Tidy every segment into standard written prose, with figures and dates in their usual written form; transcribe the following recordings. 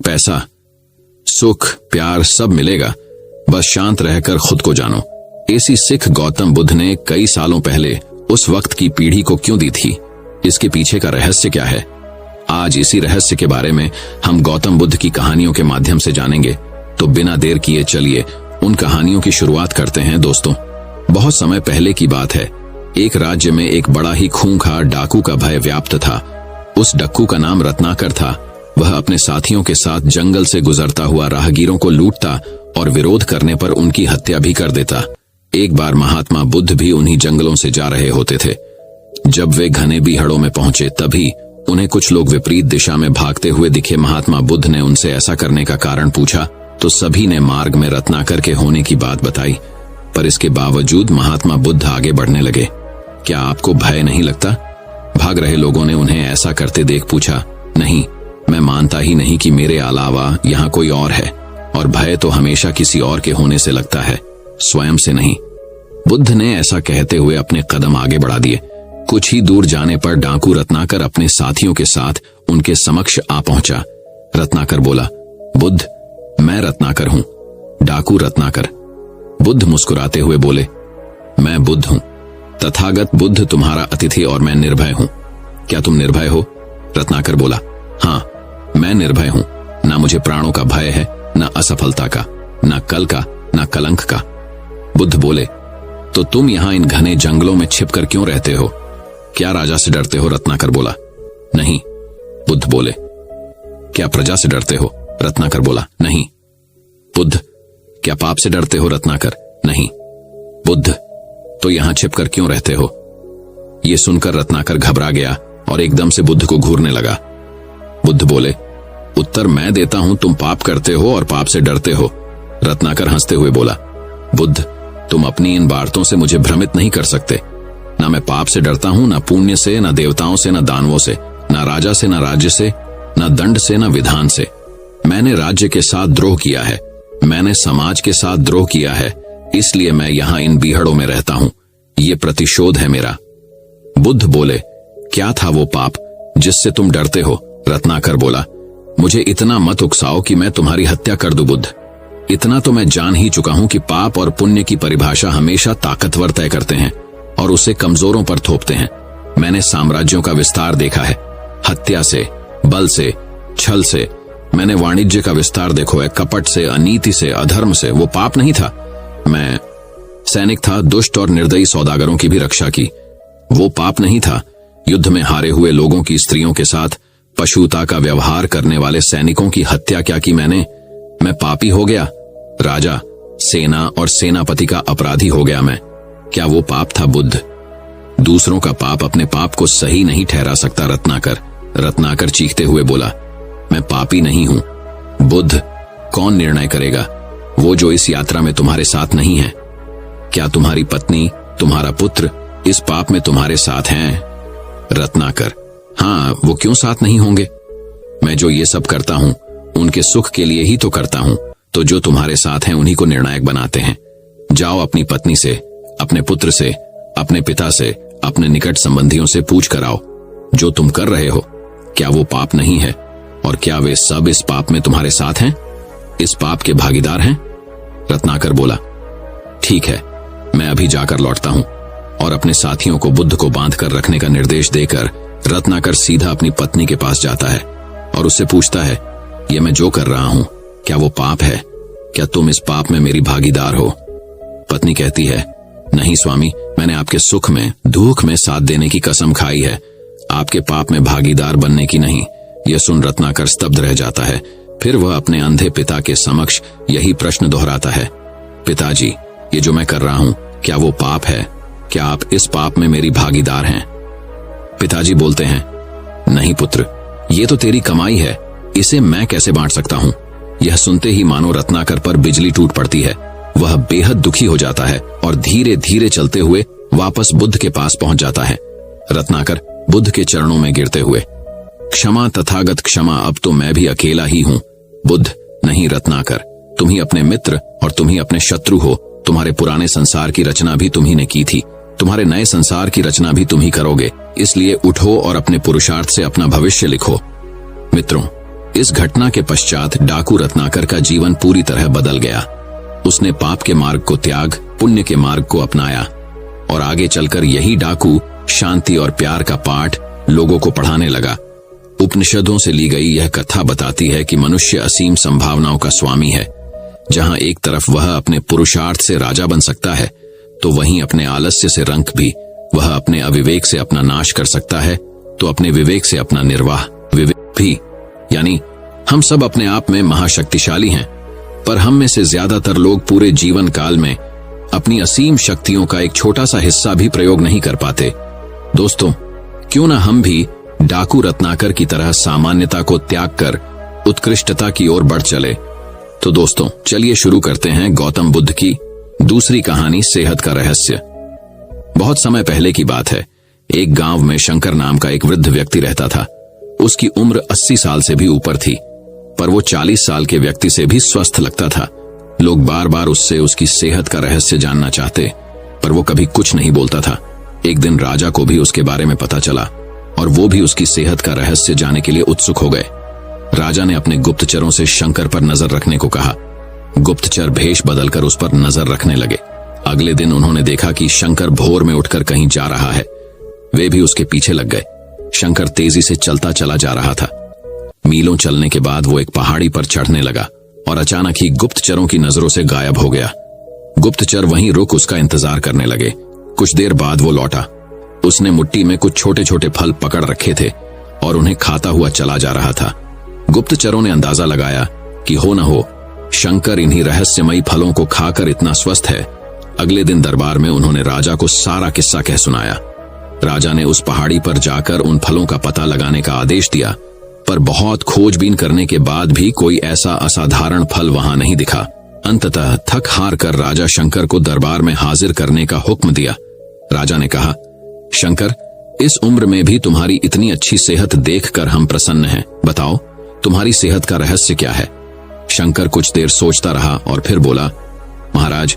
पैसा, सुख, प्यार सब मिलेगा, बस शांत रहकर खुद को जानो। ऐसी सिख गौतम बुद्ध ने कई सालों पहले उस वक्त की पीढ़ी को क्यों दी थी? इसके पीछे का रहस्य क्या है? आज इसी रहस्य के बारे में हम गौतम बुद्ध की कहानियों के माध्यम से जानेंगे। तो बिना देर किए चलिए उन कहानियों की शुरुआत करते हैं। दोस्तों, बहुत समय पहले की बात है। एक राज्य में एक बड़ा ही खूंखार डाकू का भय व्याप्त था। उस डक्कू का नाम रत्नाकर था। वह अपने साथियों के साथ जंगल से गुजरता हुआ राहगीरों को लूटता और विरोध करने पर उनकी हत्या भी कर देता। एक बार महात्मा बुद्ध भी उन्हीं जंगलों से जा रहे होते थे। जब वे घने बीहड़ों में पहुंचे तभी उन्हें कुछ लोग विपरीत दिशा में भागते हुए दिखे। महात्मा बुद्ध ने उनसे ऐसा करने का कारण पूछा तो सभी ने मार्ग में रत्नाकर के होने की बात बताई, पर इसके बावजूद महात्मा बुद्ध आगे बढ़ने लगे। क्या आपको भय नहीं लगता? भाग रहे लोगों ने उन्हें ऐसा करते देख पूछा। नहीं, मैं मानता ही नहीं कि मेरे अलावा यहाँ कोई और है, और भय तो हमेशा किसी और के होने से लगता है, स्वयं से नहीं। बुद्ध ने ऐसा कहते हुए अपने कदम आगे बढ़ा दिए। कुछ ही दूर जाने पर डाकू रत्नाकर अपने साथियों के साथ उनके समक्ष आ पहुंचा। रत्नाकर बोला, बुद्ध, मैं रत्नाकर हूं। डाकू रत्नाकर। बुद्ध मुस्कुराते हुए बोले, मैं बुद्ध हूं, तथागत बुद्ध तुम्हारा अतिथि, और मैं निर्भय हूं। क्या तुम निर्भय हो? रत्नाकर बोला, हाँ, मैं निर्भय हूं। ना मुझे प्राणों का भय है, ना असफलता का, ना कल का, ना कलंक का। बुद्ध बोले, तो तुम यहां इन घने जंगलों में छिपकर क्यों रहते हो? क्या राजा से डरते हो? रत्नाकर बोला, नहीं। बुद्ध बोले, क्या प्रजा से डरते हो? रत्नाकर बोला, नहीं। बुद्ध, क्या पाप से डरते हो? रत्नाकर, नहीं। बुद्ध, तो यहां छिपकर क्यों रहते हो? यह सुनकर रत्नाकर घबरा गया और एकदम से बुद्ध को घूरने लगा। बुद्ध बोले, उत्तर मैं देता हूं, तुम पाप करते हो और पाप से डरते हो। रत्नाकर हंसते हुए बोला, बुद्ध, तुम अपनी इन बातों से मुझे भ्रमित नहीं कर सकते। ना मैं पाप से डरता हूं, ना पुण्य से, ना देवताओं से, ना दानवों से, ना राजा से, ना राज्य से, ना दंड से, ना विधान से। मैंने राज्य के साथ द्रोह किया है, मैंने समाज के साथ द्रोह किया है, इसलिए मैं यहां इन बीहड़ों में रहता हूं। ये प्रतिशोध है मेरा। बुद्ध बोले, क्या था वो पाप जिससे तुम डरते हो? रत्नाकर बोला, मुझे इतना मत उकसाओ कि मैं तुम्हारी हत्या कर दूं। बुद्ध, इतना तो मैं जान ही चुका हूं कि पाप और पुण्य की परिभाषा हमेशा ताकतवर तय करते हैं और उसे कमजोरों पर थोपते हैं। मैंने साम्राज्यों का विस्तार देखा है, हत्या से, बल से, छल से। मैंने वाणिज्य का विस्तार देखो है, कपट से, अनीति से, अधर्म से। वो पाप नहीं था। मैं सैनिक था, दुष्ट और निर्दयी सौदागरों की भी रक्षा की। वो पाप नहीं था। युद्ध में हारे हुए लोगों की स्त्रियों के साथ पशुता का व्यवहार करने वाले सैनिकों की हत्या क्या की मैंने? मैं पापी हो गया। राजा, सेना और सेनापति का अपराधी हो गया मैं। क्या वो पाप था? बुद्ध, दूसरों का पाप अपने पाप को सही नहीं ठहरा सकता। रत्नाकर चीखते हुए बोला, मैं पापी नहीं हूं। बुद्ध, कौन निर्णय करेगा? वो जो इस यात्रा में तुम्हारे साथ नहीं है। क्या तुम्हारी पत्नी, तुम्हारा पुत्र इस पाप में तुम्हारे साथ हैं? रत्नाकर, हाँ, वो क्यों साथ नहीं होंगे? मैं जो ये सब करता हूं उनके सुख के लिए ही तो करता हूं। तो जो तुम्हारे साथ हैं उन्हीं को निर्णायक बनाते हैं। जाओ अपनी पत्नी से, अपने पुत्र से, अपने पिता से, अपने निकट संबंधियों से पूछ कर आओ, जो तुम कर रहे हो क्या वो पाप नहीं है? और क्या वे सब इस पाप में तुम्हारे साथ हैं, इस पाप के भागीदार हैं? रत्नाकर बोला, ठीक है, मैं अभी जाकर लौटता हूं। और अपने साथियों को बुद्ध को बांध कर रखने का निर्देश देकर रत्नाकर सीधा अपनी पत्नी के पास जाता है और उससे पूछता है, ये मैं जो कर रहा हूं क्या वो पाप है? क्या तुम इस पाप में मेरी भागीदार हो? पत्नी कहती है, नहीं स्वामी, मैंने आपके सुख में, दुख में साथ देने की कसम खाई है, आपके पाप में भागीदार बनने की नहीं। यह सुन रत्नाकर स्तब्ध रह जाता है। फिर वह अपने अंधे पिता के समक्ष यही प्रश्न दोहराता है, पिताजी, ये जो मैं कर रहा हूं क्या वो पाप है? क्या आप इस पाप में मेरी भागीदार हैं? पिताजी बोलते हैं, नहीं पुत्र, ये तो तेरी कमाई है, इसे मैं कैसे बांट सकता हूं? यह सुनते ही मानो रत्नाकर पर बिजली टूट पड़ती है। वह बेहद दुखी हो जाता है और धीरे धीरे चलते हुए वापस बुद्ध के पास पहुंच जाता है। रत्नाकर बुद्ध के चरणों में गिरते हुए, क्षमा तथागत क्षमा, अब तो मैं भी अकेला ही हूं। बुद्ध, नहीं रत्नाकर, तुम ही अपने मित्र और तुम ही अपने शत्रु हो। तुम्हारे पुराने संसार की रचना भी तुम ही ने की थी, तुम्हारे नए संसार की रचना भी तुम ही करोगे। इसलिए उठो और अपने पुरुषार्थ से अपना भविष्य लिखो। मित्रों, इस घटना के पश्चात डाकू रत्नाकर का जीवन पूरी तरह बदल गया। उसने पाप के मार्ग को त्याग पुण्य के मार्ग को अपनाया और आगे चलकर यही डाकू शांति और प्यार का पाठ लोगों को पढ़ाने लगा। उपनिषदों से ली गई यह कथा बताती है कि मनुष्य असीम संभावनाओं का स्वामी है। जहां एक तरफ वह अपने पुरुषार्थ से राजा बन सकता है, तो वहीं अपने आलस्य से रंक भी। वह अपने अविवेक से अपना नाश कर सकता है, तो अपने विवेक से अपना निर्वाह विवेक भी। यानी हम सब अपने आप में महाशक्तिशाली हैं, पर हम में से ज्यादातर लोग पूरे जीवन काल में अपनी असीम शक्तियों का एक छोटा सा हिस्सा भी प्रयोग नहीं कर पाते। दोस्तों, क्यों ना हम भी डाकू रत्नाकर की तरह सामान्यता को त्याग कर उत्कृष्टता की ओर बढ़ चले। तो दोस्तों, चलिए शुरू करते हैं गौतम बुद्ध की दूसरी कहानी, सेहत का रहस्य। बहुत समय पहले की बात है। एक गांव में शंकर नाम का एक वृद्ध व्यक्ति रहता था। उसकी उम्र 80 साल से भी ऊपर थी, पर वो 40 साल के व्यक्ति से भी स्वस्थ लगता था। लोग बार बार उससे उसकी सेहत का रहस्य जानना चाहते, पर वो कभी कुछ नहीं बोलता था। एक दिन राजा को भी उसके बारे में पता चला और वो भी उसकी सेहत का रहस्य जानने के लिए उत्सुक हो गए। राजा ने अपने गुप्तचरों से शंकर पर नजर रखने को कहा। गुप्तचर भेष बदलकर उस पर नजर रखने लगे। अगले दिन उन्होंने देखा कि शंकर भोर में उठकर कहीं जा रहा है। वे भी उसके पीछे लग गए। शंकर तेजी से चलता चला जा रहा था। मीलों चलने के बाद वो एक पहाड़ी पर चढ़ने लगा और अचानक ही गुप्तचरों की नजरों से गायब हो गया। गुप्तचर वहीं रुक उसका इंतजार करने लगे। कुछ देर बाद वो लौटा। उसने मुट्ठी में कुछ छोटे छोटे फल पकड़ रखे थे और उन्हें खाता हुआ चला जा रहा था। गुप्तचरों ने अंदाजा लगाया कि हो न हो शंकर इन्हीं रहस्यमयी फलों को खाकर इतना स्वस्थ है। अगले दिन दरबार में उन्होंने राजा को सारा किस्सा कह सुनाया। राजा ने उस पहाड़ी पर जाकर उन फलों का पता लगाने का आदेश दिया, पर बहुत खोजबीन करने के बाद भी कोई ऐसा असाधारण फल वहां नहीं दिखा। अंततः थक हार कर राजा शंकर को दरबार में हाजिर करने का हुक्म दिया। राजा ने कहा, शंकर, इस उम्र में भी तुम्हारी इतनी अच्छी सेहत देखकर हम प्रसन्न हैं। बताओ, तुम्हारी सेहत का रहस्य क्या है? शंकर कुछ देर सोचता रहा और फिर बोला, महाराज,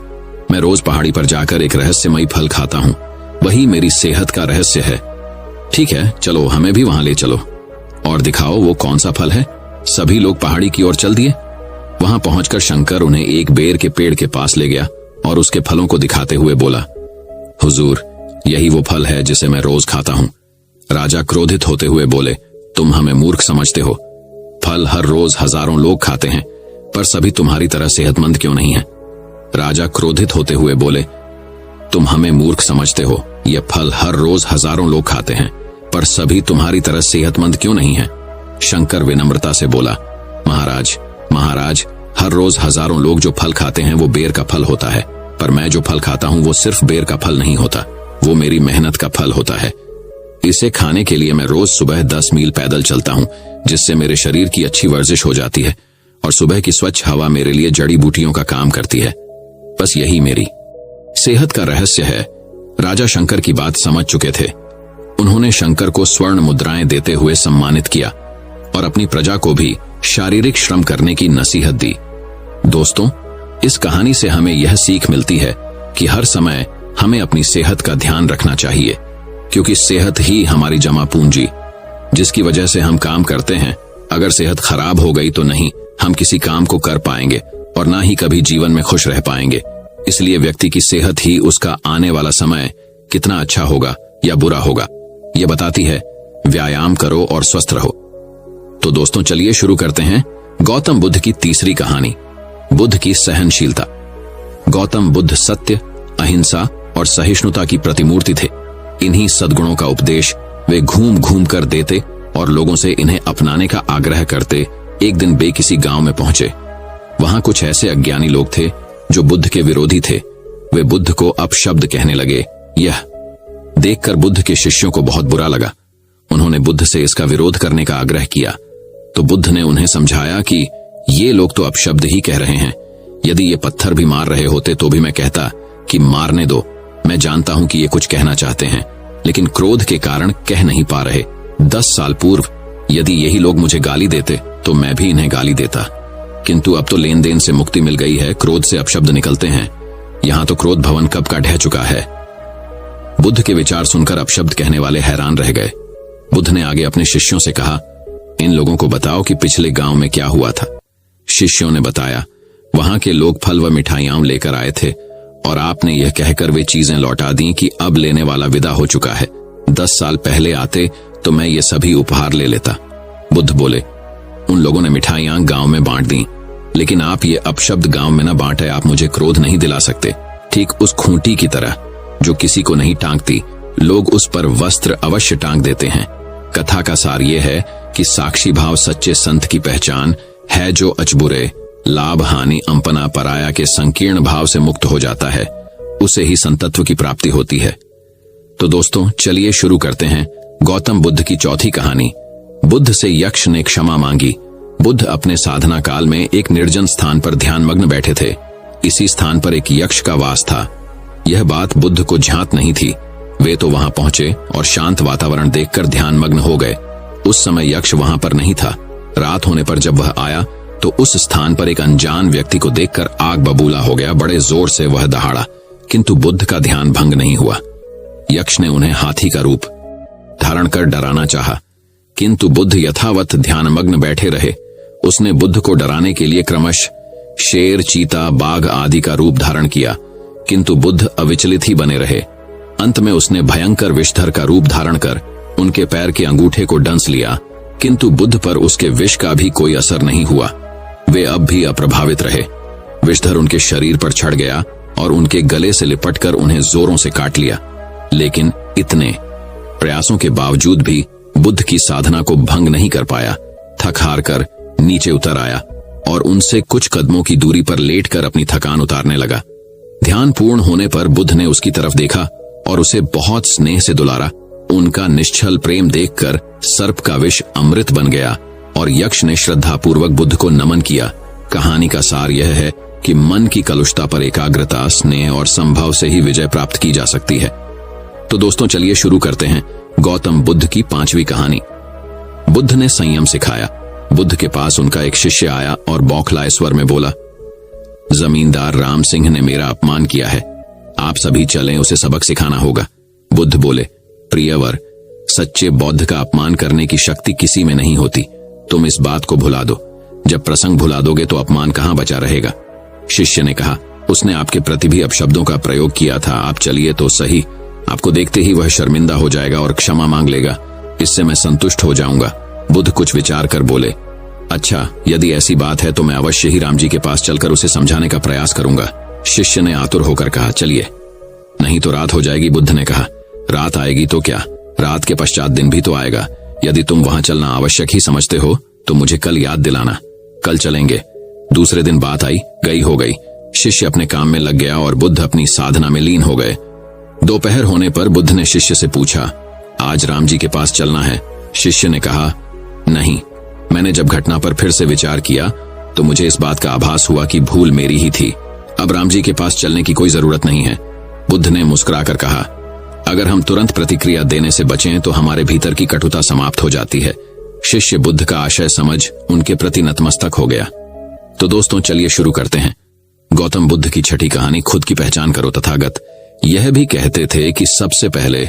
मैं रोज पहाड़ी पर जाकर एक रहस्यमयी फल खाता हूँ। वही मेरी सेहत का रहस्य है। ठीक है, चलो हमें भी वहां ले चलो और दिखाओ वो कौन सा फल है। सभी लोग पहाड़ी की ओर चल दिए। वहां पहुंचकर शंकर उन्हें एक बेर के पेड़ के पास ले गया और उसके फलों को दिखाते हुए बोला, हुजूर, यही वो फल है जिसे मैं रोज खाता हूं। राजा क्रोधित होते हुए बोले, तुम हमें मूर्ख समझते हो। फल हर रोज हजारों लोग खाते हैं, पर सभी तुम्हारी तरह सेहतमंद क्यों नहीं है? राजा क्रोधित होते हुए बोले, तुम हमें मूर्ख समझते हो। यह फल हर रोज हजारों लोग खाते हैं, पर सभी तुम्हारी तरह सेहतमंद क्यों नहीं है? शंकर विनम्रता से बोला, महाराज, हर रोज हजारों लोग जो फल खाते हैं वो बेर का फल होता है, पर मैं जो फल खाता हूं वो सिर्फ बेर का फल नहीं होता, वो मेरी मेहनत का फल होता है। इसे खाने के लिए मैं रोज सुबह 10 मील पैदल चलता हूं, जिससे मेरे शरीर की अच्छी वर्जिश हो जाती है और सुबह की स्वच्छ हवा मेरे लिए जड़ी बूटियों का काम करती है। बस यही मेरी सेहत का रहस्य है। राजा शंकर की बात समझ चुके थे। उन्होंने शंकर को स्वर्ण मुद्राएं देते हुए सम्मानित किया और अपनी प्रजा को भी शारीरिक श्रम करने की नसीहत दी। दोस्तों, इस कहानी से हमें यह सीख मिलती है कि हर समय हमें अपनी सेहत का ध्यान रखना चाहिए, क्योंकि सेहत ही हमारी जमा पूंजी, जिसकी वजह से हम काम करते हैं। अगर सेहत खराब हो गई तो नहीं हम किसी काम को कर पाएंगे और ना ही कभी जीवन में खुश रह पाएंगे। इसलिए व्यक्ति की सेहत ही उसका आने वाला समय कितना अच्छा होगा या बुरा होगा, यह बताती है। व्यायाम करो और स्वस्थ रहो। तो दोस्तों, चलिए शुरू करते हैं गौतम बुद्ध की तीसरी कहानी, बुद्ध की सहनशीलता। गौतम बुद्ध सत्य, अहिंसा और सहिष्णुता की प्रतिमूर्ति थे। इन्हीं सद्गुणों का उपदेश वे घूम घूम कर देते और लोगों से इन्हें अपनाने का आग्रह करते। एक दिन वे किसी गांव में पहुंचे। वहां कुछ ऐसे अज्ञानी लोग थे जो बुद्ध के विरोधी थे। वे बुद्ध को अपशब्द कहने लगे। यह देखकर बुद्ध के शिष्यों को बहुत बुरा लगा। उन्होंने बुद्ध से इसका विरोध करने का आग्रह किया, तो बुद्ध ने उन्हें समझाया कि ये लोग तो अपशब्द ही कह रहे हैं। यदि ये पत्थर भी मार रहे होते तो भी मैं कहता कि मारने दो। मैं जानता हूं कि ये कुछ कहना चाहते हैं, लेकिन क्रोध के कारण कह नहीं पा रहे। 10 साल पूर्व यदि यही लोग मुझे गाली देते तो मैं भी इन्हें गाली देता, किंतु अब तो लेन देन से मुक्ति मिल गई है। क्रोध से अपशब्द निकलते हैं। यहां तो क्रोध भवन कब का ढह चुका है। बुद्ध के विचार सुनकर अपशब्द कहने वाले हैरान रह गए। बुद्ध ने आगे अपने शिष्यों से कहा, इन लोगों को बताओ कि पिछले गांव में क्या हुआ था। शिष्यों ने बताया, वहां के लोग फल व मिठाइयां लेकर आए थे और आपने यह कहकर वे चीजें लौटा दी कि अब लेने वाला विदा हो चुका है। 10 साल पहले आते तो मैं ये सभी उपहार ले लेता। बुद्ध बोले, उन लोगों ने मिठाइयां गांव में बांट दी, लेकिन आप ये अपशब्द गांव में न बांटे। आप मुझे क्रोध नहीं दिला सकते। ठीक उस खूंटी की तरह जो किसी को नहीं टांगती, लोग उस पर वस्त्र अवश्य टांग देते हैं। कथा का सार यह है कि साक्षी भाव सच्चे संत की पहचान है, जो अचबुरे लाभ हानि अंपना पराया के संकीर्ण भाव से मुक्त हो जाता है, उसे ही संतत्व की प्राप्ति होती है। तो दोस्तों चलिए शुरू करते हैं गौतम बुद्ध की चौथी कहानी। बुद्ध से यक्ष ने क्षमा मांगी। बुद्ध अपने साधना काल में एक निर्जन स्थान पर ध्यानमग्न बैठे थे। इसी स्थान पर एक यक्ष का वास था। यह बात बुद्ध को ज्ञात नहीं थी। वे तो वहां पहुंचे और शांत वातावरण देखकर ध्यानमग्न हो गए। उस समय यक्ष वहां पर नहीं था। रात होने पर जब वह आया तो उस स्थान पर एक अनजान व्यक्ति को देखकर आग बबूला हो गया। बड़े जोर से वह दहाड़ा, किंतु बुद्ध का ध्यान भंग नहीं हुआ। यक्ष ने उन्हें हाथी का रूप धारण कर डराना चाहा, किंतु बुद्ध यथावत ध्यानमग्न बैठे रहे। उसने बुद्ध को डराने के लिए क्रमश शेर, चीता, बाघ आदि का रूप धारण किया, किंतु बुद्ध अविचलित ही बने रहे। अंत में उसने भयंकर विषधर का रूप धारण कर उनके पैर के अंगूठे को डंस लिया, किंतु बुद्ध पर उसके विष का भी कोई असर नहीं हुआ। वे अब भी अप्रभावित रहे। विषधर उनके शरीर पर चढ़ गया और उनके गले से लिपटकर उन्हें जोरों से काट लिया। लेकिन इतने प्रयासों के बावजूद भी बुद्ध की साधना को भंग नहीं कर पाया। थक हार कर नीचे उतर आया और उनसे कुछ कदमों की दूरी पर लेटकर अपनी थकान उतारने लगा। ध्यान पूर्ण होने पर बुद्ध ने उसकी तरफ देखा और उसे बहुत स्नेह से दुलारा। उनका निश्चल प्रेम देखकर सर्प का विष अमृत बन गया और यक्ष ने श्रद्धापूर्वक बुद्ध को नमन किया। कहानी का सार यह है कि मन की कलुषता पर एकाग्रता, स्नेह और संभव से ही विजय प्राप्त की जा सकती है। तो दोस्तों चलिए शुरू करते हैं गौतम बुद्ध की 5वीं कहानी। बुद्ध ने संयम सिखाया। बुद्ध के पास उनका एक शिष्य आया और बौखलाए स्वर में बोला, जमींदार राम सिंह ने मेरा अपमान किया है। आप सभी चलें, उसे सबक सिखाना होगा। बुद्ध बोले, प्रियवर, सच्चे बौद्ध का अपमान करने की शक्ति किसी में नहीं होती। तुम इस बात को भुला दो। जब प्रसंग भुला दोगे तो अपमान कहां बचा रहेगा। शिष्य ने कहा, उसने आपके प्रति भी अपशब्दों का प्रयोग किया था। आप चलिए तो सही। आपको देखते ही वह शर्मिंदा हो जाएगा और क्षमा मांग लेगा। इससे मैं संतुष्ट हो जाऊंगा। बुद्ध कुछ विचार कर बोले, अच्छा, यदि ऐसी बात है तो मैं अवश्य ही राम जी के पास चलकर उसे समझाने का प्रयास करूंगा। शिष्य ने आतुर होकर कहा, चलिए। नहीं तो रात हो जाएगी। बुद्ध ने कहा, रात आएगी तो क्या, रात के पश्चात दिन भी तो आएगा। यदि तुम वहां चलना आवश्यक ही समझते हो तो मुझे कल याद दिलाना। कल चलेंगे। दूसरे दिन बात आई, गई हो गई। शिष्य अपने काम में लग गया और बुद्ध अपनी साधना में लीन हो गए। दोपहर होने पर बुद्ध ने शिष्य से पूछा, आज राम जी के पास चलना है? शिष्य ने कहा, नहीं। मैंने जब घटना पर फिर से विचार किया तो मुझे इस बात का आभास हुआ कि भूल मेरी ही थी। अब राम जी के पास चलने की कोई जरूरत नहीं है। बुद्ध ने मुस्कुराकर कहा, अगर हम तुरंत प्रतिक्रिया देने से बचें तो हमारे भीतर की कटुता समाप्त हो जाती है। शिष्य बुद्ध का आशय समझ उनके प्रति नतमस्तक हो गया। तो दोस्तों चलिए शुरू करते हैं गौतम बुद्ध की 6ठी कहानी, खुद की पहचान करो। तथागत यह भी कहते थे कि सबसे पहले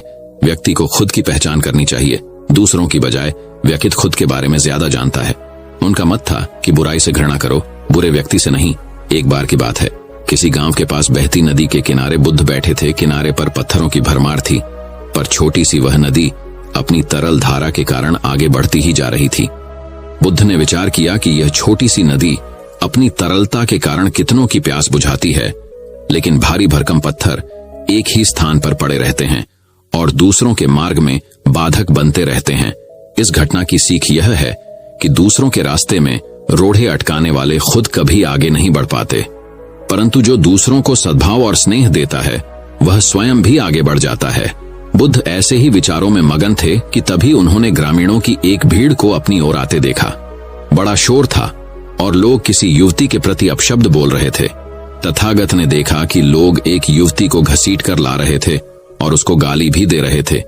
व्यक्ति को खुद की पहचान करनी चाहिए। दूसरों की बजाय व्यक्ति खुद के बारे में ज्यादा जानता है। उनका मत था कि बुराई से घृणा करो, बुरे व्यक्ति से नहीं। एक बार की बात है, किसी गांव के पास बहती नदी के किनारे बुद्ध बैठे थे। किनारे पर पत्थरों की भरमार थी, पर छोटी सी वह नदी अपनी तरल धारा के कारण आगे बढ़ती ही जा रही थी। बुद्ध ने विचार किया कि यह छोटी सी नदी अपनी तरलता के कारण कितनों की प्यास बुझाती है, लेकिन भारी भरकम पत्थर एक ही स्थान पर पड़े रहते हैं और दूसरों के मार्ग में बाधक बनते रहते हैं। इस घटना की सीख यह है कि दूसरों के रास्ते में रोड़े अटकाने वाले खुद कभी आगे नहीं बढ़ पाते, परंतु जो दूसरों को सद्भाव और स्नेह देता है वह स्वयं भी आगे बढ़ जाता है। बुद्ध ऐसे ही विचारों में मगन थे कि तभी उन्होंने ग्रामीणों की एक भीड़ को अपनी ओर आते देखा। बड़ा शोर था और लोग किसी युवती के प्रति अपशब्द बोल रहे थे। तथागत ने देखा कि लोग एक युवती को घसीट कर ला रहे थे और उसको गाली भी दे रहे थे।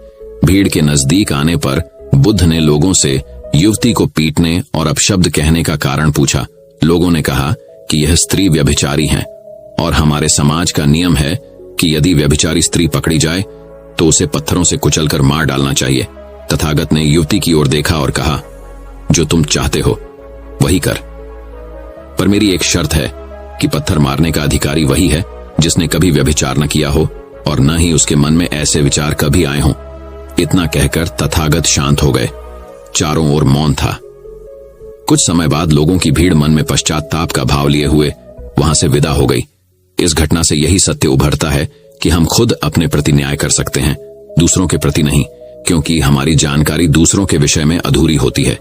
भीड़ के नजदीक आने पर बुद्ध ने लोगों से युवती को पीटने और अपशब्द कहने का कारण पूछा। लोगों ने कहा कि यह स्त्री व्यभिचारी है और हमारे समाज का नियम है कि यदि व्यभिचारी स्त्री पकड़ी जाए तो उसे पत्थरों से कुचलकर मार डालना चाहिए। तथागत ने युवती की ओर देखा और कहा, जो तुम चाहते हो वही कर, पर मेरी एक शर्त है कि पत्थर मारने का अधिकारी वही है जिसने कभी व्यभिचार न किया हो और न ही उसके मन में ऐसे विचार कभी आए हों। इतना कहकर तथागत शांत हो गए। चारों ओर मौन था। कुछ समय बाद लोगों की भीड़ मन में पश्चाताप का भाव लिए हुए वहां से विदा हो गई। इस घटना से यही सत्य उभरता है कि हम खुद अपने प्रति न्याय कर सकते हैं, दूसरों के प्रति नहीं, क्योंकि हमारी जानकारी दूसरों के विषय में अधूरी होती है।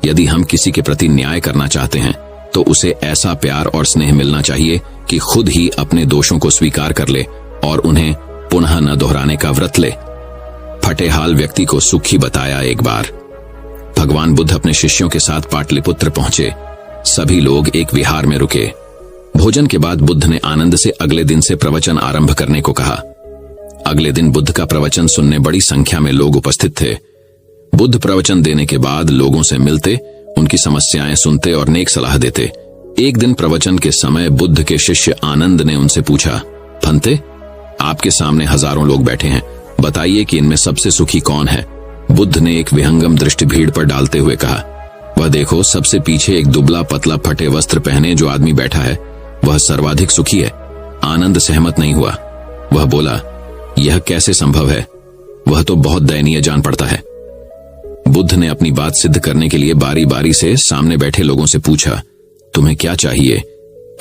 यदि हम किसी के प्रति न्याय करना चाहते हैं तो उसे ऐसा प्यार और स्नेह मिलना चाहिए कि खुद ही अपने दोषों को स्वीकार कर ले और उन्हें पुनः न दोहराने का व्रत ले। फटेहाल व्यक्ति को सुखी बताया। एक बार भगवान बुद्ध अपने शिष्यों के साथ पाटलिपुत्र पहुंचे। सभी लोग एक विहार में रुके। भोजन के बाद बुद्ध ने आनंद से अगले दिन से प्रवचन आरंभ करने को कहा। अगले दिन बुद्ध का प्रवचन सुनने बड़ी संख्या में लोग उपस्थित थे। बुद्ध प्रवचन देने के बाद लोगों से मिलते, उनकी समस्याएं सुनते और नेक सलाह देते। एक दिन प्रवचन के समय बुद्ध के शिष्य आनंद ने उनसे पूछा, फंते, आपके सामने हजारों लोग बैठे हैं, बताइए कि इनमें सबसे सुखी कौन है? बुद्ध ने एक विहंगम दृष्टि भीड़ पर डालते हुए कहा, वह देखो, सबसे पीछे एक दुबला पतला फटे वस्त्र पहने जो आदमी बैठा है, वह सर्वाधिक सुखी है। आनंद सहमत नहीं हुआ। वह बोला, यह कैसे संभव है? वह तो बहुत दयनीय जान पड़ता है। बुद्ध ने अपनी बात सिद्ध करने के लिए बारी बारी से सामने बैठे लोगों से पूछा, तुम्हें क्या चाहिए?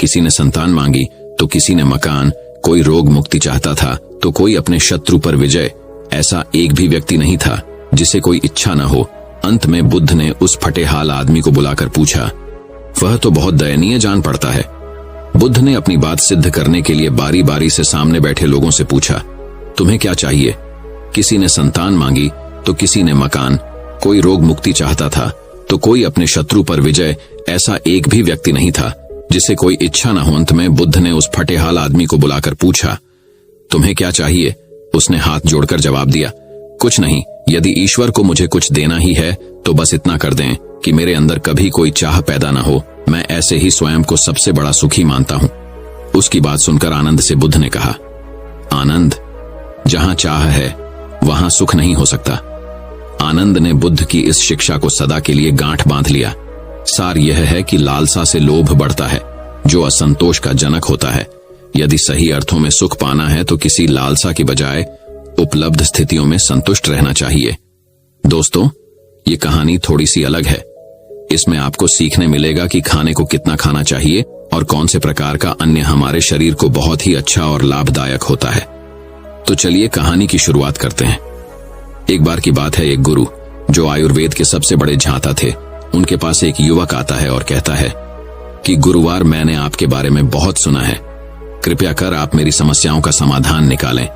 किसी ने संतान मांगी तो किसी ने मकान, कोई रोग मुक्ति चाहता था तो कोई अपने शत्रु पर विजय। ऐसा एक भी व्यक्ति नहीं था जिसे कोई इच्छा न हो। अंत में बुद्ध ने उस फटेहाल आदमी को बुलाकर पूछा, वह तो बहुत दयनीय जान पड़ता है। बुद्ध ने अपनी बात सिद्ध करने के लिए बारी बारी से सामने बैठे लोगों से पूछा, तुम्हें क्या चाहिए? किसी ने संतान मांगी तो किसी ने मकान, कोई रोग मुक्ति चाहता था तो कोई अपने शत्रु पर विजय। ऐसा एक भी व्यक्ति नहीं था जिसे कोई इच्छा न हो। अंत में बुद्ध ने उस फटेहाल आदमी को बुलाकर पूछा, तुम्हें क्या चाहिए? उसने हाथ जोड़कर जवाब दिया, कुछ नहीं। यदि ईश्वर को मुझे कुछ देना ही है तो बस इतना कर दें कि मेरे अंदर कभी कोई चाह पैदा न हो। मैं ऐसे ही स्वयं को सबसे बड़ा सुखी मानता हूं। उसकी बात सुनकर आनंद से बुद्ध ने कहा, आनंद, जहां चाह है वहां सुख नहीं हो सकता। आनंद ने बुद्ध की इस शिक्षा को सदा के लिए गांठ बांध लिया। सार यह है कि लालसा से लोभ बढ़ता है, जो असंतोष का जनक होता है। यदि सही अर्थों में सुख पाना है तो किसी लालसा की बजाय उपलब्ध स्थितियों में संतुष्ट रहना चाहिए। दोस्तों, ये कहानी थोड़ी सी अलग है। इसमें आपको सीखने मिलेगा कि खाने को कितना खाना चाहिए और कौन से प्रकार का अन्न हमारे शरीर को बहुत ही अच्छा और लाभदायक होता है। तो चलिए कहानी की शुरुआत करते हैं। एक बार की बात है, एक गुरु जो आयुर्वेद के सबसे बड़े झांता थे, उनके पास एक युवक आता है और कहता है कि गुरुवार, मैंने आपके बारे में बहुत सुना है, कृपया कर आप मेरी समस्याओं का समाधान निकालें।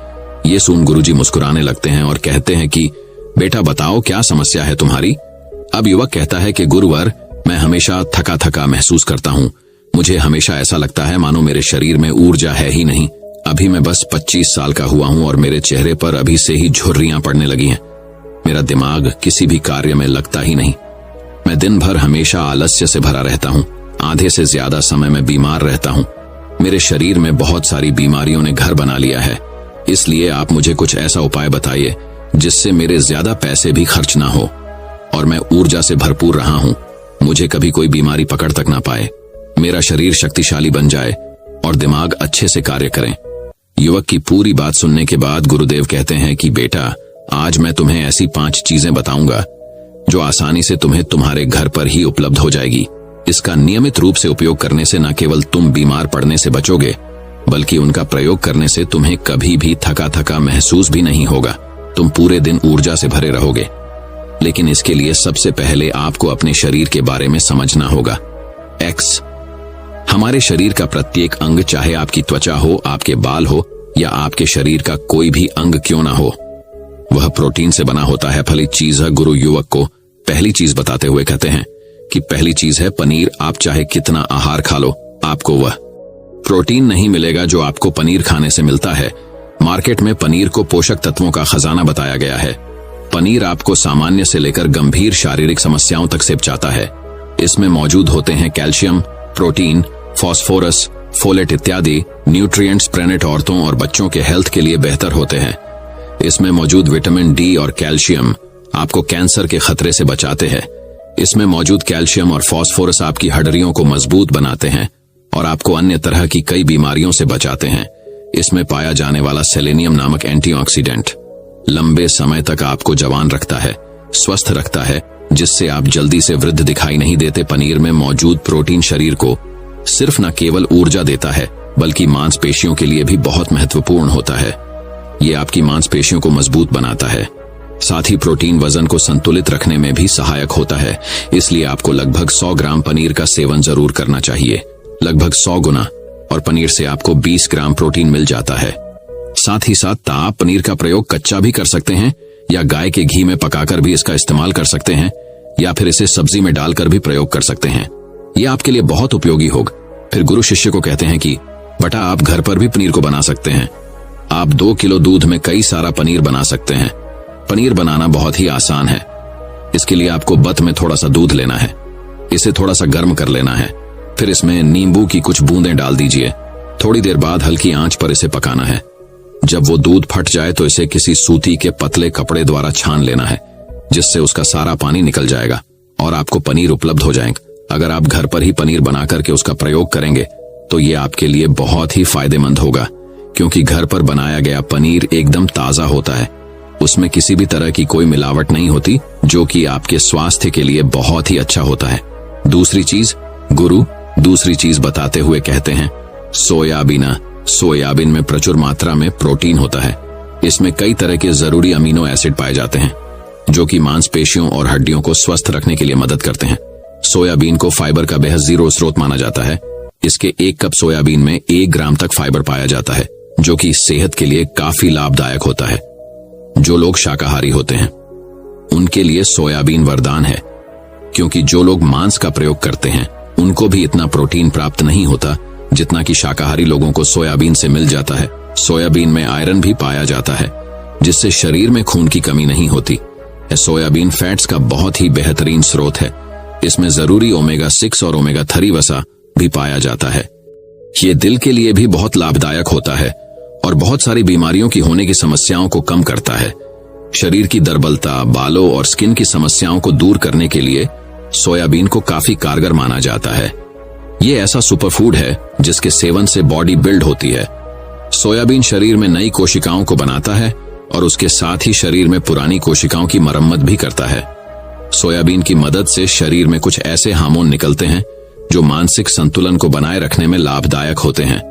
ये सुन गुरुजी मुस्कुराने लगते हैं और कहते हैं कि बेटा बताओ, क्या समस्या है तुम्हारी? अब युवक कहता है कि गुरुवर, मैं हमेशा थका थका महसूस करता हूँ। मुझे हमेशा ऐसा लगता है मानो मेरे शरीर में ऊर्जा है ही नहीं। अभी मैं बस 25 साल का हुआ हूँ और मेरे चेहरे पर अभी से ही झुर्रियां पड़ने लगी हैं। मेरा दिमाग किसी भी कार्य में लगता ही नहीं। मैं दिन भर हमेशा आलस्य से भरा रहता हूँ। आधे से ज्यादा समय मैं बीमार रहता हूँ। मेरे शरीर में बहुत सारी बीमारियों ने घर बना लिया है। इसलिए आप मुझे कुछ ऐसा उपाय बताइए जिससे मेरे ज्यादा पैसे भी खर्च ना हो और मैं ऊर्जा से भरपूर रहा हूँ। मुझे कभी कोई बीमारी पकड़ तक ना पाए, मेरा शरीर शक्तिशाली बन जाए और दिमाग अच्छे से कार्य करें। युवक की पूरी बात सुनने के बाद गुरुदेव कहते हैं कि बेटा, आज मैं तुम्हें ऐसी 5 चीजें बताऊंगा जो आसानी से तुम्हें तुम्हारे घर पर ही उपलब्ध हो जाएगी। इसका नियमित रूप से उपयोग करने से न केवल तुम बीमार पड़ने से बचोगे, बल्कि उनका प्रयोग करने से तुम्हें कभी भी थका थका महसूस भी नहीं होगा। तुम पूरे दिन ऊर्जा से भरे रहोगे। लेकिन इसके लिए सबसे पहले आपको अपने शरीर के बारे में समझना होगा। एक्स, हमारे शरीर का प्रत्येक अंग, चाहे आपकी त्वचा हो, आपके बाल हो या आपके शरीर का कोई भी अंग क्यों ना हो, वह प्रोटीन से बना होता है। फलित चीज है। गुरु युवक को पहली चीज बताते हुए कहते हैं कि पहली चीज है पनीर। आप चाहे कितना आहार खा लो, आपको वह प्रोटीन नहीं मिलेगा जो आपको पनीर खाने से मिलता है। मार्केट में पनीर को पोषक तत्वों का खजाना बताया गया है। पनीर आपको सामान्य से लेकर गंभीर शारीरिक समस्याओं तक सिपचाता है। इसमें मौजूद होते हैं कैल्शियम, प्रोटीन, फास्फोरस, फोलेट इत्यादि न्यूट्रिएंट्स। प्रेग्नेंट औरतों और बच्चों के हेल्थ के लिए बेहतर होते हैं। इसमें मौजूद विटामिन डी और कैल्शियम आपको कैंसर के खतरे से बचाते हैं। इसमें मौजूद कैल्शियम और फास्फोरस आपकी हड्डियों को मजबूत बनाते हैं और आपको अन्य तरह की कई बीमारियों से बचाते हैं। इसमें पाया जाने वाला सेलेनियम नामक एंटीऑक्सीडेंट लंबे समय तक आपको जवान रखता है, स्वस्थ रखता है, जिससे आप जल्दी से वृद्ध दिखाई नहीं देते। पनीर में मौजूद प्रोटीन शरीर को सिर्फ न केवल ऊर्जा देता है बल्कि मांसपेशियों के लिए भी बहुत महत्वपूर्ण होता है। ये आपकी मांसपेशियों को मजबूत बनाता है। साथ ही प्रोटीन वजन को संतुलित रखने में भी सहायक होता है। इसलिए आपको लगभग 100 ग्राम पनीर का सेवन जरूर करना चाहिए, लगभग 100 गुना, और पनीर से आपको 20 ग्राम प्रोटीन मिल जाता है। साथ ही साथ आप पनीर का प्रयोग कच्चा भी कर सकते हैं या गाय के घी में पकाकर भी इसका इस्तेमाल कर सकते हैं, या फिर इसे सब्जी में डालकर भी प्रयोग कर सकते हैं। यह आपके लिए बहुत उपयोगी होगा। फिर गुरु शिष्य को कहते हैं कि बेटा, आप घर पर भी पनीर को बना सकते हैं। आप 2 किलो दूध में कई सारा पनीर बना सकते हैं। पनीर बनाना बहुत ही आसान है। इसके लिए आपको बत में थोड़ा सा दूध लेना है, इसे थोड़ा सा गर्म कर लेना है, फिर इसमें नींबू की कुछ बूंदें डाल दीजिए। थोड़ी देर बाद हल्की आंच पर इसे पकाना है। जब वो दूध फट जाए तो इसे किसी सूती के पतले कपड़े द्वारा छान लेना है, जिससे उसका सारा पानी निकल जाएगा और आपको पनीर उपलब्ध हो जाएगा। अगर आप घर पर ही पनीर बना करके उसका प्रयोग करेंगे तो ये आपके लिए बहुत ही फायदेमंद होगा, क्योंकि घर पर बनाया गया पनीर एकदम ताजा होता है। उसमें किसी भी तरह की कोई मिलावट नहीं होती, जो कि आपके स्वास्थ्य के लिए बहुत ही अच्छा होता है। दूसरी चीज बताते हुए कहते हैं सोयाबीन में प्रचुर मात्रा में प्रोटीन होता है। इसमें कई तरह के जरूरी अमीनो एसिड पाए जाते हैं, जो कि मांसपेशियों और हड्डियों को स्वस्थ रखने के लिए मदद करते हैं। सोयाबीन को फाइबर का बेहद जीरो स्रोत माना जाता है। इसके 1 कप सोयाबीन में 1 ग्राम तक फाइबर पाया जाता है, जो कि सेहत के लिए काफी लाभदायक होता है। जो लोग शाकाहारी होते हैं उनके लिए सोयाबीन वरदान है, क्योंकि जो लोग मांस का प्रयोग करते हैं उनको भी इतना प्रोटीन प्राप्त नहीं होता जितना कि शाकाहारी लोगों को सोयाबीन से मिल जाता है। सोयाबीन में आयरन भी पाया जाता है, जिससे शरीर में खून की कमी नहीं होती। सोयाबीन फैट्स का बहुत ही बेहतरीन स्रोत है। इसमें जरूरी ओमेगा 6 और ओमेगा 3 वसा भी पाया जाता है। ये दिल के लिए भी बहुत लाभदायक होता है और बहुत सारी बीमारियों की होने की समस्याओं को कम करता है। शरीर की दुर्बलता, बालों और स्किन की समस्याओं को दूर करने के लिए सोयाबीन को काफी कारगर माना जाता है। ये ऐसा सुपरफूड है जिसके सेवन से बॉडी बिल्ड होती है। सोयाबीन शरीर में नई कोशिकाओं को बनाता है और उसके साथ ही शरीर में पुरानी कोशिकाओं की मरम्मत भी करता है। सोयाबीन की मदद से शरीर में कुछ ऐसे हार्मोन निकलते हैं जो मानसिक संतुलन को बनाए रखने में लाभदायक होते हैं।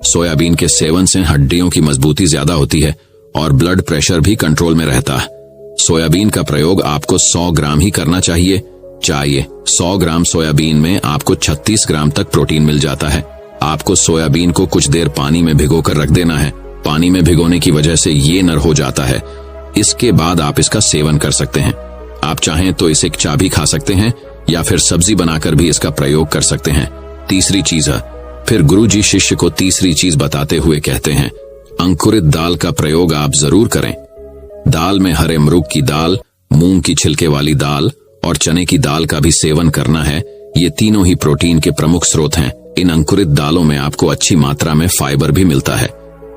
सोयाबीन के सेवन से हड्डियों की मजबूती ज्यादा होती है और ब्लड प्रेशर भी कंट्रोल में रहता है। सोयाबीन का प्रयोग आपको 100 ग्राम ही करना चाहिए। 100 ग्राम सोयाबीन में आपको 36 ग्राम तक प्रोटीन मिल जाता है। आपको सोयाबीन को कुछ देर पानी में भिगो कर रख देना है। पानी में भिगोने की वजह से ये नर हो जाता है। इसके बाद आप इसका सेवन कर सकते हैं। आप चाहें तो इसे चा भी खा सकते हैं या फिर सब्जी बनाकर भी इसका प्रयोग कर सकते हैं। तीसरी चीज है, फिर गुरुजी शिष्य को तीसरी चीज बताते हुए कहते हैं, अंकुरित दाल का प्रयोग आप जरूर करें। दाल में हरे मरूक की दाल, मूंग की छिलके वाली दाल और चने की दाल का भी सेवन करना है। ये तीनों ही प्रोटीन के प्रमुख स्रोत हैं। इन अंकुरित दालों में आपको अच्छी मात्रा में फाइबर भी मिलता है।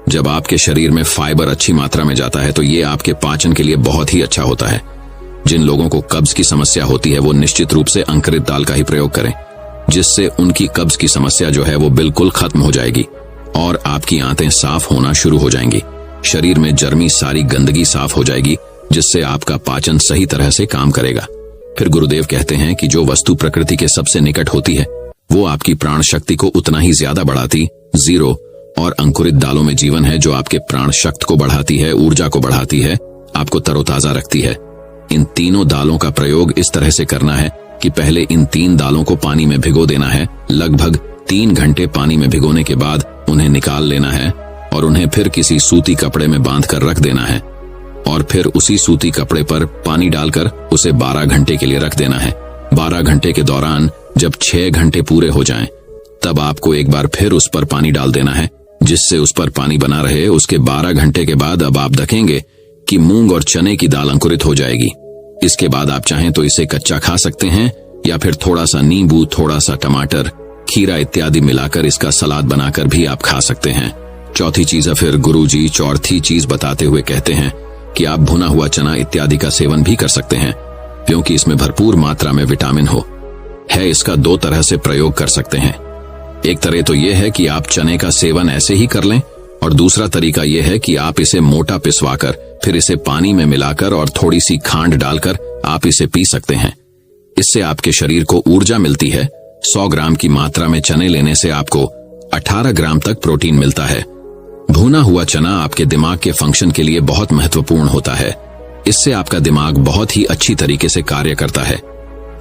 जब आपके शरीर में फाइबर अच्छी मात्रा में जाता है तो ये आपके पाचन के लिए बहुत ही अच्छा होता है। जिन लोगों को कब्ज की समस्या होती है वो निश्चित रूप से अंकुरित दाल का ही प्रयोग करें, जिससे उनकी कब्ज की समस्या जो है वो बिल्कुल खत्म हो जाएगी और आपकी आंतें साफ होना शुरू हो जाएंगी। शरीर में जर्मी सारी गंदगी साफ हो जाएगी, जिससे आपका पाचन सही तरह से काम करेगा। फिर गुरुदेव कहते हैं कि जो वस्तु प्रकृति के सबसे निकट होती है वो आपकी प्राण शक्ति को उतना ही ज्यादा बढ़ाती। जीरो और अंकुरित दालों में जीवन है, जो आपके प्राण शक्ति को बढ़ाती है, ऊर्जा को बढ़ाती है, आपको तरोताजा रखती है। इन तीनों दालों का प्रयोग इस तरह से करना है कि पहले इन 3 दालों को पानी में भिगो देना है। लगभग 3 घंटे पानी में भिगोने के बाद उन्हें निकाल लेना है और उन्हें फिर किसी सूती कपड़े में बांध कर रख देना है और फिर उसी सूती कपड़े पर पानी डालकर उसे 12 घंटे के लिए रख देना है। 12 घंटे के दौरान जब 6 घंटे पूरे हो जाएं, तब आपको एक बार फिर उस पर पानी डाल देना है, जिससे उस पर पानी बना रहे। उसके 12 घंटे के बाद अब आप देखेंगे कि मूंग और चने की दाल अंकुरित हो जाएगी। इसके बाद आप चाहें तो इसे कच्चा खा सकते हैं या फिर थोड़ा सा नींबू, थोड़ा सा टमाटर, खीरा इत्यादि मिलाकर इसका सलाद बनाकर भी आप खा सकते हैं। चौथी चीज है, फिर गुरुजी चौथी चीज बताते हुए कहते हैं कि आप भुना हुआ चना इत्यादि का सेवन भी कर सकते हैं। क्योंकि इसमें भरपूर मात्रा में विटामिन हो। है इसका दो तरह से प्रयोग कर सकते हैं। एक तरह तो यह है कि आप चने का सेवन ऐसे ही कर लें, और दूसरा तरीका यह है कि आप इसे मोटा पिसवाकर फिर इसे पानी में मिलाकर और थोड़ी सी खांड डालकर आप इसे पी सकते हैं। इससे आपके शरीर को ऊर्जा मिलती है। 100 ग्राम की मात्रा में चने लेने से आपको 18 ग्राम तक प्रोटीन मिलता है। भुना हुआ चना आपके दिमाग के फंक्शन के लिए बहुत महत्वपूर्ण होता है। इससे आपका दिमाग बहुत ही अच्छी तरीके से कार्य करता है,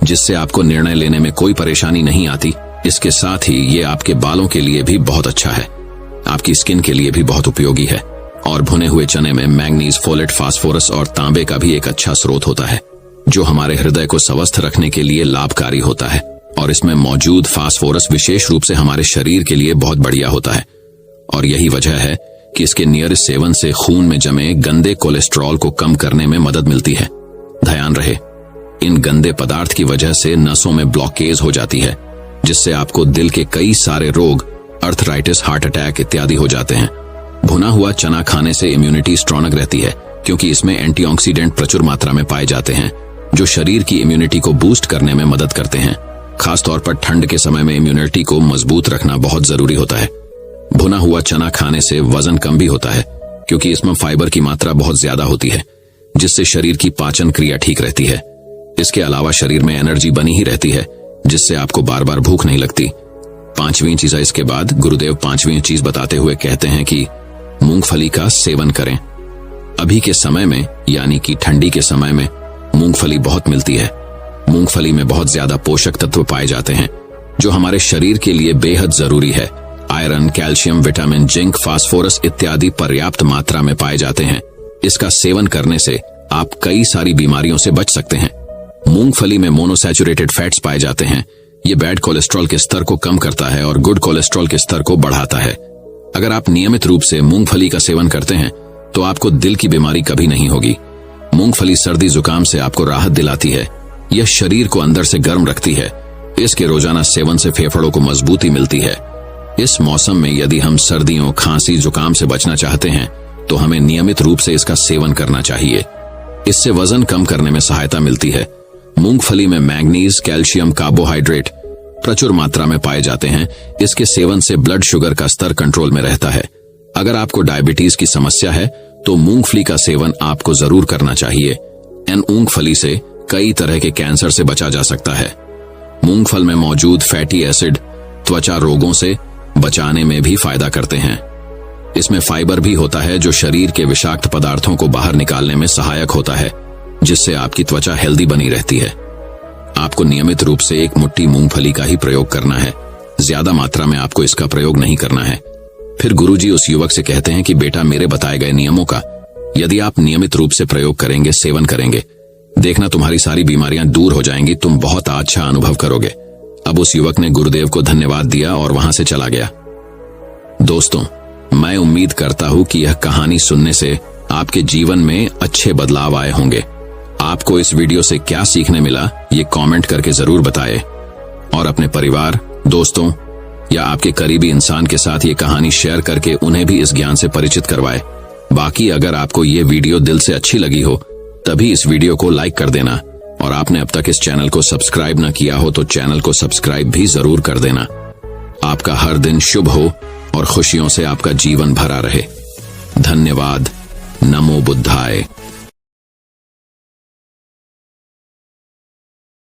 जिससे आपको निर्णय लेने में कोई परेशानी नहीं आती। इसके साथ ही ये आपके बालों के लिए भी बहुत अच्छा है, आपकी स्किन के लिए भी बहुत उपयोगी है। और भुने हुए चने में मैग्नीज, फोलेट, फास्फोरस और तांबे का भी एक अच्छा स्रोत होता है, जो हमारे हृदय को स्वस्थ रखने के लिए लाभकारी होता है। और इसमें मौजूद फास्फोरस विशेष रूप से हमारे शरीर के लिए बहुत बढ़िया होता है। और यही वजह है कि इसके नियमित सेवन से खून में जमे गंदे कोलेस्ट्रॉल को कम करने में मदद मिलती है। ध्यान रहे, इन गंदे पदार्थ की वजह से नसों में ब्लॉकेज हो जाती है, जिससे आपको दिल के कई सारे रोग, अर्थराइटिस, हार्ट अटैक इत्यादि हो जाते हैं। भुना हुआ चना खाने से इम्यूनिटी स्ट्रॉन्ग रहती है, क्योंकि इसमें एंटीऑक्सीडेंट प्रचुर मात्रा में पाए जाते हैं, जो शरीर की इम्यूनिटी को बूस्ट करने में मदद करते हैं। खासतौर पर ठंड के समय में इम्यूनिटी को मजबूत रखना बहुत जरूरी होता है। भुना हुआ चना खाने से वजन कम भी होता है, क्योंकि इसमें फाइबर की मात्रा बहुत ज्यादा होती है, जिससे शरीर की पाचन क्रिया ठीक रहती है। इसके अलावा शरीर में एनर्जी बनी ही रहती है, जिससे आपको बार बार भूख नहीं लगती। 5वीं चीज इसके बाद गुरुदेव 5वीं चीज बताते हुए कहते हैं कि मूंगफली का सेवन करें। अभी के समय में, यानी कि ठंडी के समय में, मूंगफली बहुत मिलती है। मूंगफली में बहुत ज्यादा पोषक तत्व पाए जाते हैं, जो हमारे शरीर के लिए बेहद जरूरी है। Iron, calcium, vitamin, zinc, phosphorus इत्यादि पर्याप्त मात्रा में पाए जाते हैं। इसका सेवन करने से आप कई सारी बीमारियों से बच सकते हैं। मूंगफली में मोनोसैचुरेटेड फैट्स पाए जाते हैं। ये बैड कोलेस्ट्रॉल के स्तर को कम करता है और गुड कोलेस्ट्रॉल के स्तर को बढ़ाता है। अगर आप नियमित रूप से मूंगफली का सेवन करते हैं तो आपको दिल की बीमारी कभी नहीं होगी। मूंगफली सर्दी जुकाम से आपको राहत दिलाती है। यह शरीर को अंदर से गर्म रखती है। इसके रोजाना सेवन से फेफड़ों को मजबूती मिलती है। इस मौसम में यदि हम सर्दियों, खांसी, जुकाम से बचना चाहते हैं तो हमें नियमित रूप से इसका सेवन करना चाहिए। इससे वजन कम करने में सहायता मिलती है। मूंगफली में मैग्नीज, कैल्शियम, कार्बोहाइड्रेट प्रचुर मात्रा में पाए जाते हैं। इसके सेवन से ब्लड शुगर का स्तर कंट्रोल में रहता है। अगर आपको डायबिटीज की समस्या है तो मूंगफली का सेवन आपको जरूर करना चाहिए। मूंगफली से कई तरह के कैंसर से बचा जा सकता है। मूंगफल में मौजूद फैटी एसिड त्वचा रोगों से बचाने में भी फायदा करते हैं। इसमें फाइबर भी होता है, जो शरीर के विषाक्त पदार्थों को बाहर निकालने में सहायक होता है, जिससे आपकी त्वचा हेल्दी बनी रहती है। आपको नियमित रूप से एक मुट्ठी मूंगफली का ही प्रयोग करना है। ज्यादा मात्रा में आपको इसका प्रयोग नहीं करना है। फिर गुरुजी उस युवक से कहते हैं कि बेटा, मेरे बताए गए नियमों का यदि आप नियमित रूप से प्रयोग करेंगे, सेवन करेंगे, देखना तुम्हारी सारी बीमारियां दूर हो जाएंगी। तुम बहुत अच्छा अनुभव करोगे। अब उस युवक ने गुरुदेव को धन्यवाद दिया और वहां से चला गया। दोस्तों, मैं उम्मीद करता हूं कि यह कहानी सुनने से आपके जीवन में अच्छे बदलाव आए होंगे। आपको इस वीडियो से क्या सीखने मिला, ये कमेंट करके जरूर बताएं और अपने परिवार, दोस्तों या आपके करीबी इंसान के साथ ये कहानी शेयर करके उन्हें भी इस ज्ञान से परिचित करवाएं। बाकी अगर आपको ये वीडियो दिल से अच्छी लगी हो तभी इस वीडियो को लाइक कर देना, और आपने अब तक इस चैनल को सब्सक्राइब न किया हो तो चैनल को सब्सक्राइब भी जरूर कर देना। आपका हर दिन शुभ हो और खुशियों से आपका जीवन भरा रहे। धन्यवाद। नमो बुद्धाय।